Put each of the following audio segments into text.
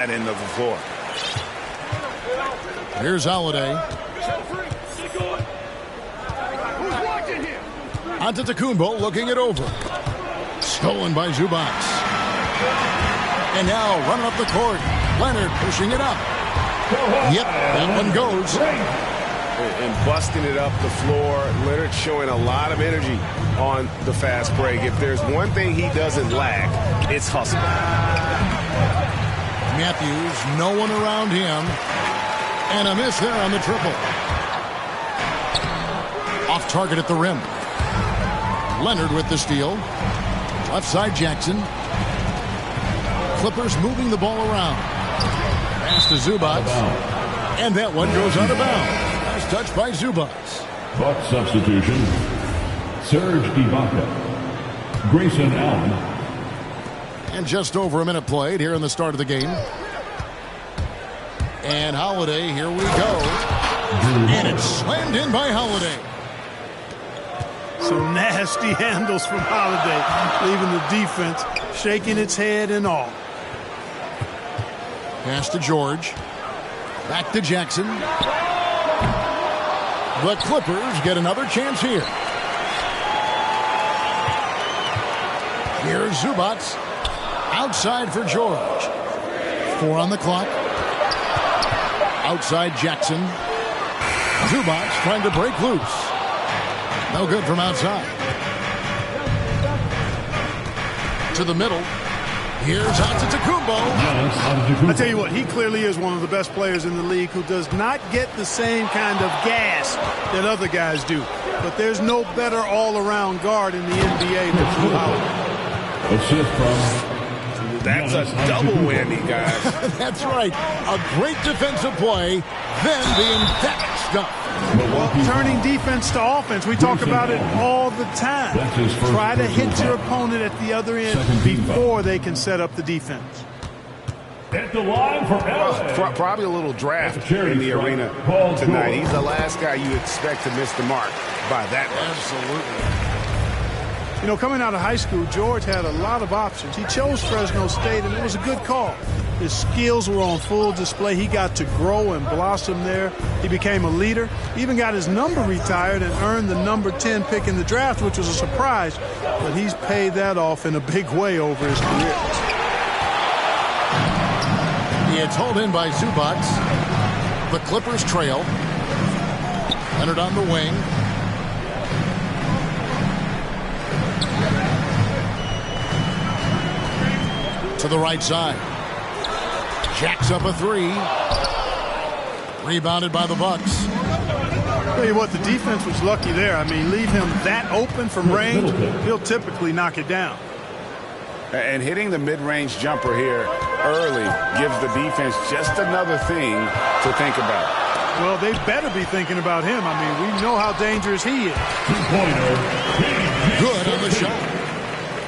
That end of the floor. Here's Holiday. Antetokounmpo looking it over. Stolen by Zubac. And now running up the court. Leonard pushing it up. Yep, that one goes. And busting it up the floor. Leonard showing a lot of energy on the fast break. If there's one thing he doesn't lack, it's hustle. Matthews, no one around him. And a miss there on the triple. Off target at the rim. Leonard with the steal. Left side Jackson. Clippers moving the ball around. Pass to Zubac. And that one goes out of bounds. Nice touch by Zubac. Buck substitution. Serge Ibaka. Grayson Allen. And just over a minute played here in the start of the game. And Holiday, here we go. And it's slammed in by Holiday. Some nasty handles from Holiday, leaving the defense shaking its head and all. Pass to George. Back to Jackson. The Clippers get another chance here. Here's Zubac. Outside for George. 4 on the clock. Outside Jackson. Zubac trying to break loose. No good from outside. To the middle. Here's Antetokounmpo. I tell you what, he clearly is one of the best players in the league who does not get the same kind of gas that other guys do. But there's no better all-around guard in the NBA than Jrue Holiday. Assist from... That's a double whammy, guys. That's right. A great defensive play, then the emphatic stuff. Well, turning defense to offense, we talk about it all the time. Try to hit your opponent at the other end before they can set up the defense. At the line for Probably a little draft in the arena tonight. He's the last guy you expect to miss the mark by that much. Absolutely. You know, coming out of high school, George had a lot of options. He chose Fresno State, and it was a good call. His skills were on full display. He got to grow and blossom there. He became a leader. Even got his number retired and earned the number 10 pick in the draft, which was a surprise. But he's paid that off in a big way over his career. It's hauled in by Zubac. The Clippers trail. Leonard on the wing. To the right side. Jacks up a 3. Rebounded by the Bucks. Tell you what, the defense was lucky there. I mean, leave him that open from range, he'll typically knock it down. And hitting the mid-range jumper here early gives the defense just another thing to think about. Well, they better be thinking about him. I mean, we know how dangerous he is. Good on the shot.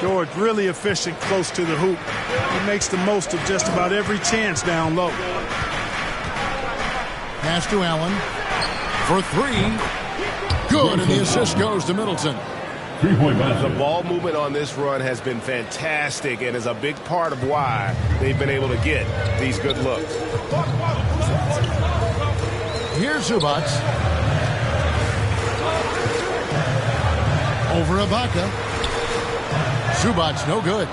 George really efficient close to the hoop. He makes the most of just about every chance down low. Pass to Allen for 3. Good, and the assist goes to Middleton. 3-point basket. The ball movement on this run has been fantastic and is a big part of why they've been able to get these good looks. Here's Zubac. Over Ibaka. Zubac, no good.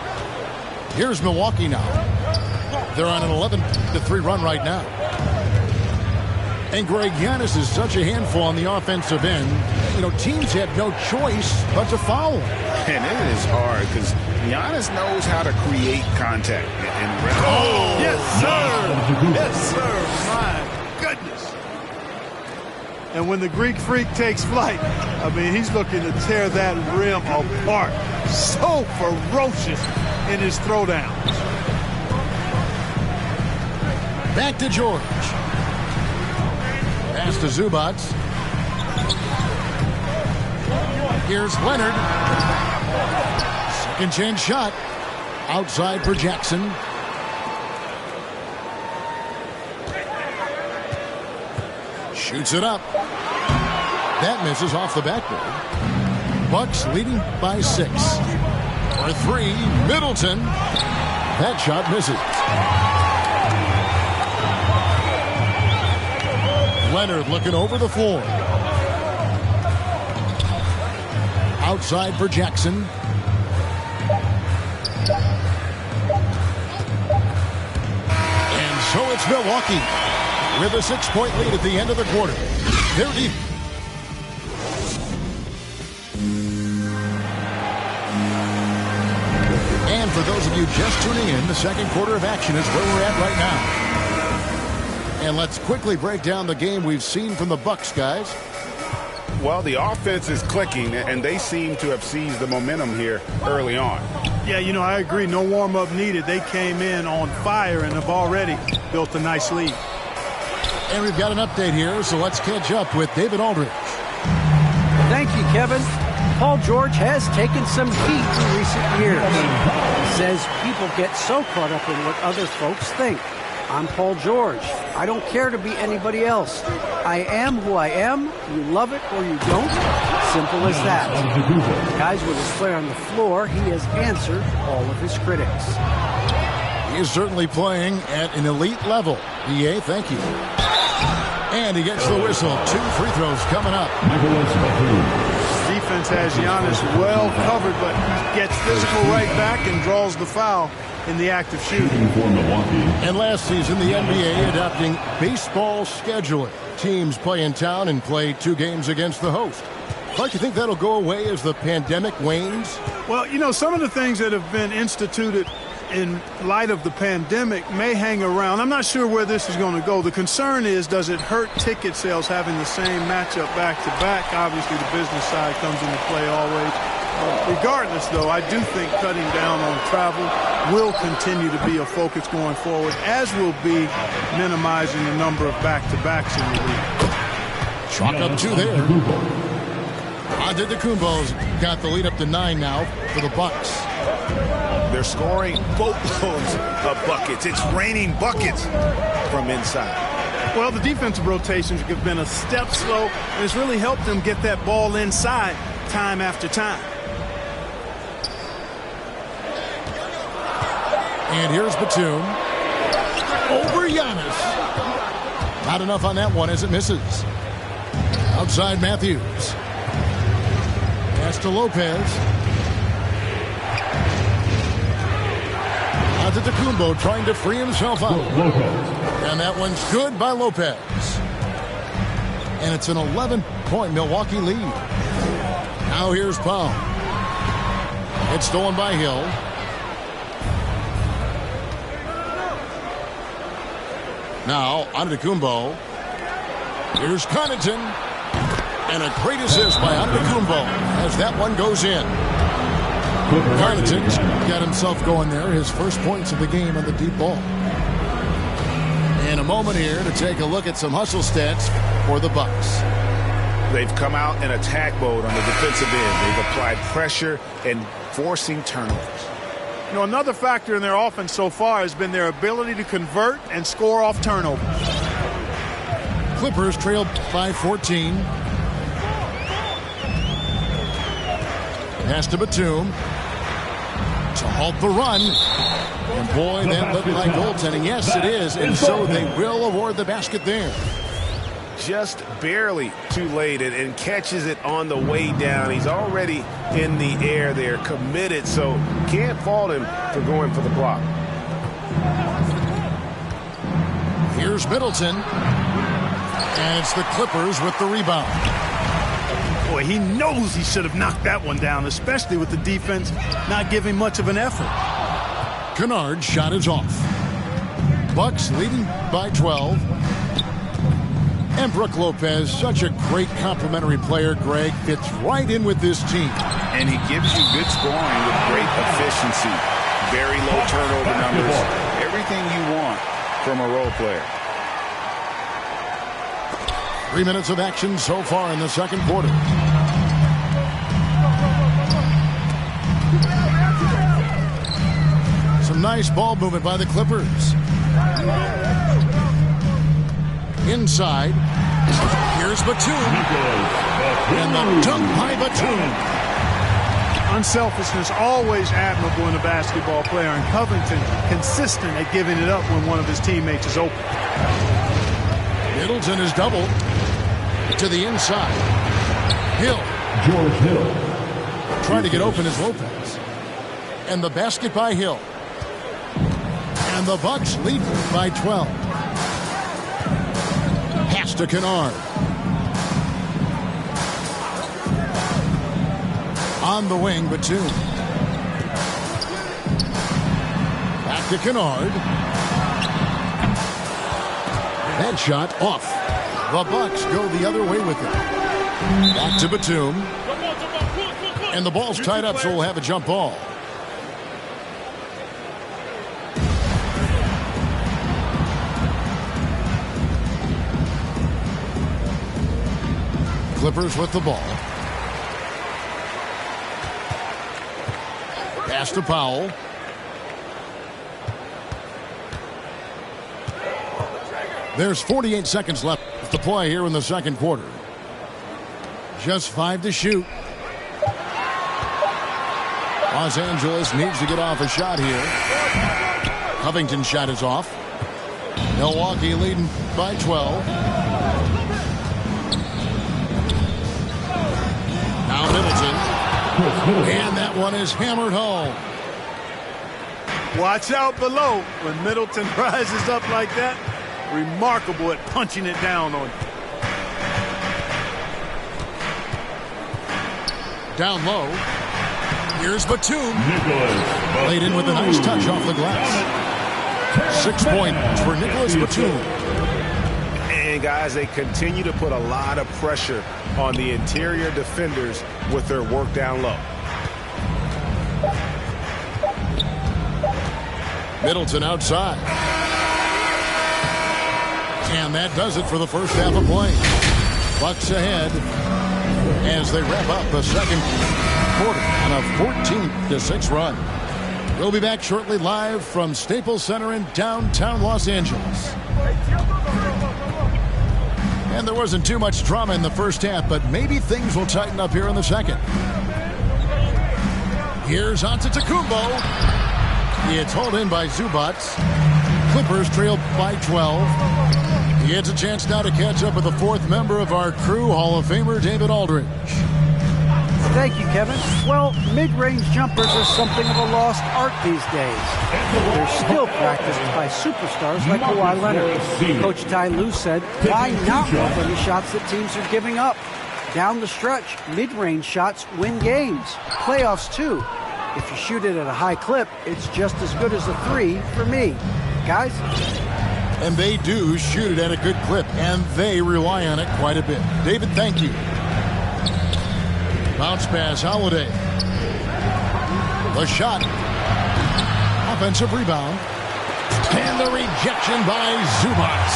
Here's Milwaukee now. They're on an 11-3 run right now. And Greg, Giannis is such a handful on the offensive end. You know, teams have no choice but to foul. And it is hard because Giannis knows how to create contact. Oh, yes, sir. Yes, sir. My goodness. And when the Greek Freak takes flight, I mean, he's looking to tear that rim apart. So ferocious in his throwdowns. Back to George. Pass to Zubac. Here's Leonard. Second chance shot. Outside for Jackson. Shoots it up. That misses off the backboard. Bucks leading by 6. For 3, Middleton. That shot misses. Leonard looking over the floor. Outside for Jackson. And so it's Milwaukee with a 6-point lead at the end of the quarter. They're deep. And for those of you just tuning in, the second quarter of action is where we're at right now. And let's quickly break down the game we've seen from the Bucks, guys. Well, the offense is clicking, and they seem to have seized the momentum here early on. Yeah, you know, I agree. No warm-up needed. They came in on fire and have already built a nice lead. And we've got an update here, so let's catch up with David Aldridge. Thank you, Kevin. Paul George has taken some heat in recent years. He says people get so caught up in what other folks think. I'm Paul George. I don't care to be anybody else. I am who I am. You love it or you don't. Simple as that. Guys, with his play on the floor, he has answered all of his critics. He is certainly playing at an elite level. EA, thank you. And he gets the whistle. 2 free throws coming up. Defense has Giannis well covered, but he gets physical right back and draws the foul in the act of shooting. And last season, the NBA adopting baseball scheduling. Teams play in town and play 2 games against the host. Clark, you think that'll go away as the pandemic wanes? Well, you know, some of the things that have been instituted in light of the pandemic may hang around. I'm not sure where this is going to go. The concern is, does it hurt ticket sales having the same matchup back-to-back? Obviously, the business side comes into play always. Regardless, though, I do think cutting down on travel will continue to be a focus going forward, as will be minimizing the number of back-to-backs in the league. Chalk up 2 there. Antetokounmpo's got the lead up to 9 now for the Bucks. They're scoring boatloads of buckets. It's raining buckets from inside. Well, the defensive rotations have been a step slow, and it's really helped them get that ball inside time after time. And here's Batum. Over Giannis. Not enough on that one as it misses. Outside Matthews. Pass to Lopez. Antetokounmpo trying to free himself out. And that one's good by Lopez. And it's an 11-point Milwaukee lead. Now here's Powell. It's stolen by Hill. Now Antetokounmpo. Here's Connaughton. And a great assist by Antetokounmpo as that one goes in. Connaughton's got himself going there. His first points of the game on the deep ball. And a moment here to take a look at some hustle stats for the Bucks. They've come out in attack mode on the defensive end. They've applied pressure and forcing turnovers. You know, another factor in their offense so far has been their ability to convert and score off turnovers. Clippers trailed by 14. Pass to Batum. To halt the run. And boy, that looked like goaltending. Yes, it is. And so they will award the basket there. Just barely too late and catches it on the way down. He's already in the air there, committed, so can't fault him for going for the block. Here's Middleton. And it's the Clippers with the rebound. Boy, he knows he should have knocked that one down, especially with the defense not giving much of an effort. Kennard's shot is off. Bucks leading by 12. And Brook Lopez, such a great complimentary player, Greg, fits right in with this team. And he gives you good scoring with great efficiency. Very low turnover numbers. Everything you want from a role player. 3 minutes of action so far in the second quarter. Some nice ball movement by the Clippers. Inside. Here's Batum. And the dunk by Batum. Unselfishness always admirable in a basketball player, and Covington consistent at giving it up when one of his teammates is open. Middleton is doubled. To the inside. Hill. George Hill. Trying to get open is Lopez. And the basket by Hill. And the Bucks lead by 12. Pass to Kennard. On the wing, Batum. Back to Kennard. That shot off. The Bucks go the other way with it. Back to Batum. And the ball's tied up, so we'll have a jump ball. Clippers with the ball. Pass to Powell. There's 48 seconds left to play here in the second quarter. Just 5 to shoot. Los Angeles needs to get off a shot here. Covington's shot is off. Milwaukee leading by 12. Now Middleton. And that one is hammered home. Watch out below when Middleton rises up like that. Remarkable at punching it down on you. Down low. Here's Batum. Laid in with a nice touch off the glass. 6 points for Nicholas Batum. And guys, they continue to put a lot of pressure on the interior defenders with their work down low. Middleton outside. And that does it for the first half of play. Bucks ahead as they wrap up the second quarter on a 14-6 run. We'll be back shortly live from Staples Center in downtown Los Angeles. And there wasn't too much drama in the first half, but maybe things will tighten up here in the second. Here's Antetokounmpo. It's hauled in by Zubac. Clippers trail by 12. He gets a chance now to catch up with the fourth member of our crew, Hall of Famer David Aldridge. Thank you, Kevin. Well, mid-range jumpers are something of a lost art these days. They're still practiced by superstars like Kawhi Leonard. Coach Ty Lue said, why not work on the shots that teams are giving up? Down the stretch, mid-range shots win games. Playoffs, too. If you shoot it at a high clip, it's just as good as a three for me. Guys? And they do shoot it at a good clip, and they rely on it quite a bit. David, thank you. Bounce pass, Holiday. The shot. Offensive rebound. And the rejection by Zubac.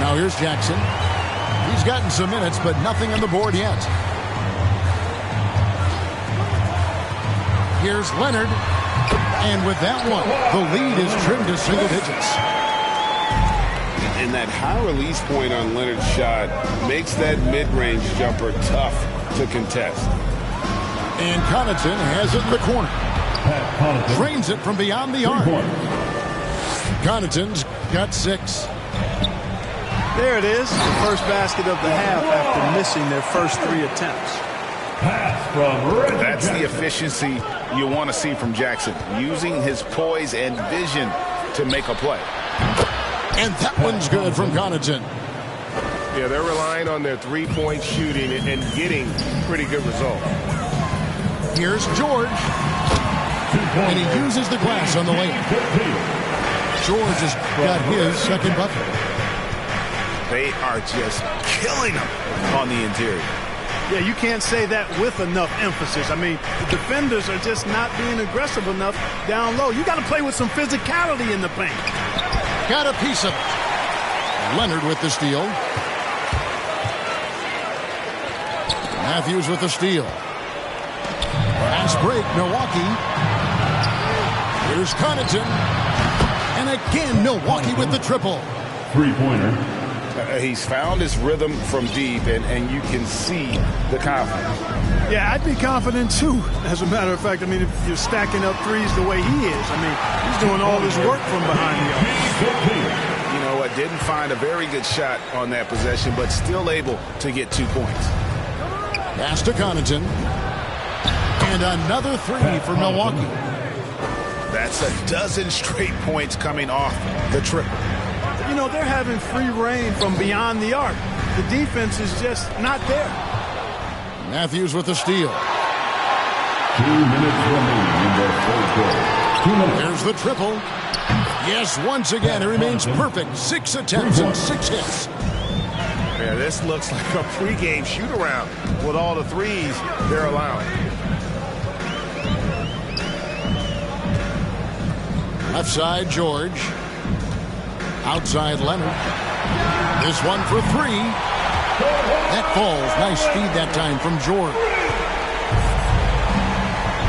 Now here's Jackson. He's gotten some minutes, but nothing on the board yet. Here's Leonard. And with that one, the lead is trimmed to single digits. And that high release point on Leonard's shot makes that mid-range jumper tough to contest. And Connaughton has it in the corner. Drains it from beyond the arc. Connaughton's got 6. There it is, the first basket of the half after missing their first 3 attempts. That's the efficiency you want to see from Jackson, using his poise and vision to make a play. And that one's good from Connaughton. Yeah, they're relying on their three-point shooting and getting pretty good results. Here's George. And he uses the glass on the lane. George has got his second bucket. They are just killing them on the interior. Yeah, you can't say that with enough emphasis. I mean, the defenders are just not being aggressive enough down low. You got to play with some physicality in the paint. Got a piece of it. Leonard with the steal. Matthews with the steal. Fast break, Milwaukee. Here's Connaughton. And again, Milwaukee with the triple. Three-pointer. He's found his rhythm from deep, and you can see the confidence. Yeah, I'd be confident, too, as a matter of fact. I mean, if you're stacking up threes the way he is, I mean, he's doing all his work from behind the arc. You know, what, didn't find a very good shot on that possession, but still able to get 2 points. Pass to Connaughton. And another three for Milwaukee. That's a dozen straight points coming off the triple. You know, they're having free reign from beyond the arc. The defense is just not there. Matthews with the steal. 2 minutes remaining in the third quarter. 2 minutes. There's the triple. Yes, once again, it remains perfect. 6 attempts and 6 hits. Yeah, this looks like a pregame shoot-around with all the threes they're allowing. Left side, George. Outside, Leonard. This one for 3. That falls. Nice speed that time from George.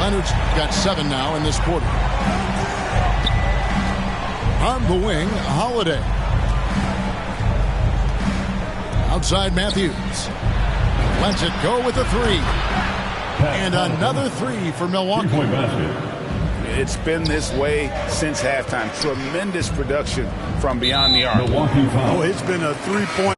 Leonard's got 7 now in this quarter. On the wing, Holiday. Outside, Matthews. Lets it go with a 3. And another 3 for Milwaukee. 3-point basket. It's been this way since halftime. Tremendous production from beyond the arc. Milwaukee foul. Oh, it's been a 3-point